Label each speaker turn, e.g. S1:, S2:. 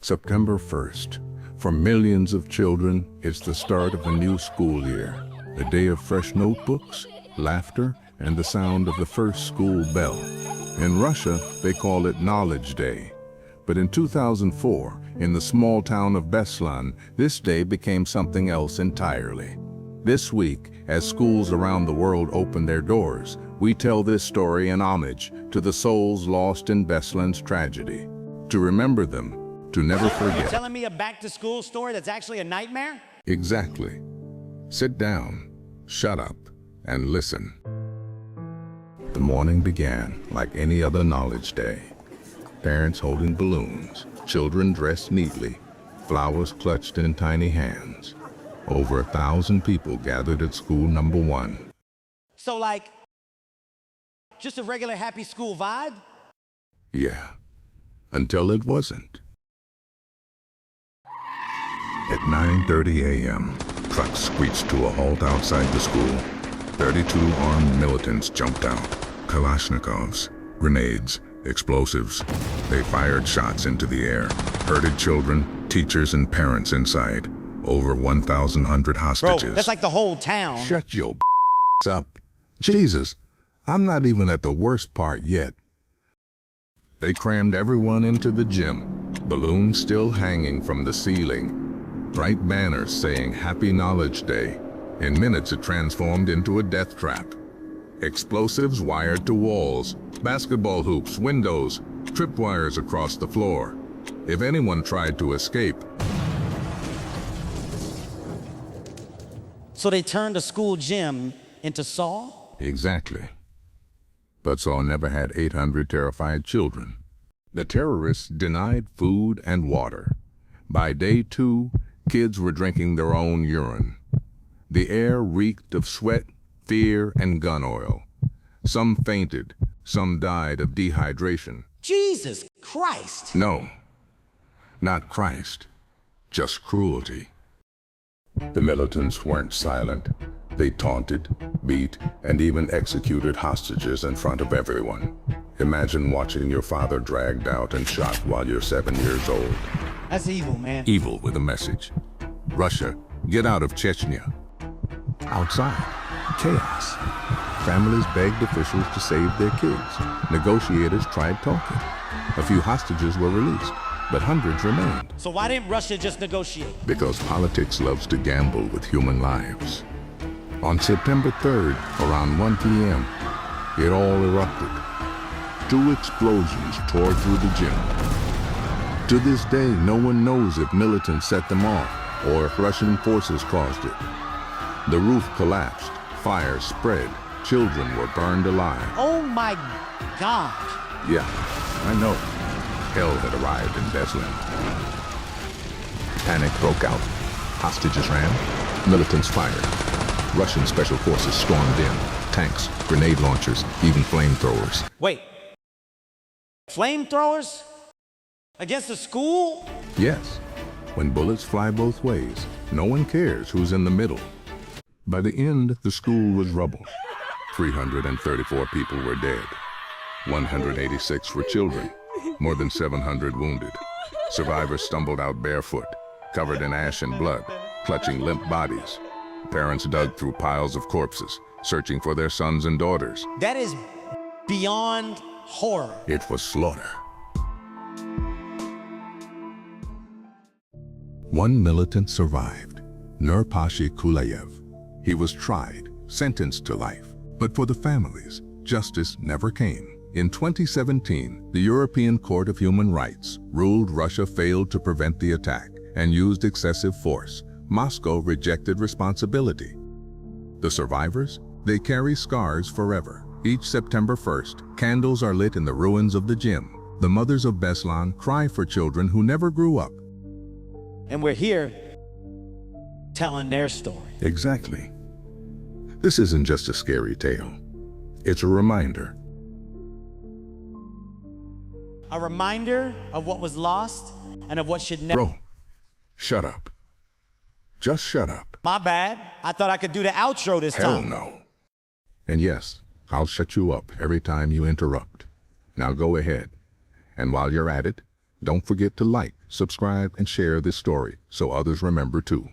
S1: September 1st. For millions of children, it's the start of a new school year. A day of fresh notebooks, laughter, and the sound of the first school bell. In Russia, they call it Knowledge Day. But in 2004, in the small town of Beslan, this day became something else entirely. This week, as schools around the world open their doors, we tell this story in homage to the souls lost in Beslan's tragedy. To remember them, to never forget.
S2: You're telling me a back-to-school story that's actually a nightmare?
S1: Exactly. Sit down, shut up, and listen. The morning began like any other Knowledge Day. Parents holding balloons, children dressed neatly, flowers clutched in tiny hands. Over 1,000 people gathered at school number 1.
S2: So like, just a regular happy school vibe?
S1: Yeah, until it wasn't. At 9:30 a.m., trucks screeched to a halt outside the school. 32 armed militants jumped out. Kalashnikovs, grenades, explosives. They fired shots into the air, herded children, teachers, and parents inside. Over 1,100 hostages.
S2: Bro, that's like the whole town.
S1: Shut your up. Jesus, I'm not even at the worst part yet. They crammed everyone into the gym, balloons still hanging from the ceiling. Bright banners saying Happy Knowledge Day. In minutes it transformed into a death trap. Explosives wired to walls, basketball hoops, windows, tripwires across the floor. If anyone tried to escape.
S2: So they turned a school gym into Saw?
S1: Exactly. But Saw never had 800 terrified children. The terrorists denied food and water. By day 2, kids were drinking their own urine. The air reeked of sweat, fear, and gun oil. Some fainted, some died of dehydration.
S2: Jesus Christ!
S1: No, not Christ, just cruelty. The militants weren't silent. They taunted, beat, and even executed hostages in front of everyone. Imagine watching your father dragged out and shot while you're 7 years old.
S2: That's evil, man.
S1: Evil with a message. Russia, get out of Chechnya. Outside, chaos. Families begged officials to save their kids. Negotiators tried talking. A few hostages were released, but hundreds remained.
S2: So why didn't Russia just negotiate?
S1: Because politics loves to gamble with human lives. On September 3rd, around 1 p.m., it all erupted. 2 explosions tore through the gym. To this day, no one knows if militants set them off or if Russian forces caused it. The roof collapsed, fire spread, children were burned alive.
S2: Oh my God!
S1: Yeah, I know. Hell had arrived in Beslan. Panic broke out. Hostages ran, militants fired. Russian special forces stormed in. Tanks, grenade launchers, even flamethrowers.
S2: Wait. Flamethrowers? Against a school?
S1: Yes. When bullets fly both ways, no one cares who's in the middle. By the end, the school was rubble. 334 people were dead. 186 were children. More than 700 wounded. Survivors stumbled out barefoot, covered in ash and blood, clutching limp bodies. Parents dug through piles of corpses, searching for their sons and daughters.
S2: That is beyond horror.
S1: It was slaughter. One militant survived, Nurpashi Kulayev. He was tried, sentenced to life. But for the families, justice never came. In 2017, the European Court of Human Rights ruled Russia failed to prevent the attack and used excessive force. Moscow rejected responsibility. The survivors? They carry scars forever. Each September 1st, candles are lit in the ruins of the gym. The mothers of Beslan cry for children who never grew up.
S2: And we're here telling their story.
S1: Exactly. This isn't just a scary tale. It's a reminder.
S2: A reminder of what was lost and of what should never...
S1: Bro, shut up. Just shut up.
S2: My bad. I thought I could do the outro this
S1: Hell
S2: time.
S1: no. And yes, I'll shut you up every time you interrupt. Now go ahead. And while you're at it, Don't forget to like, subscribe, and share this story so others remember too.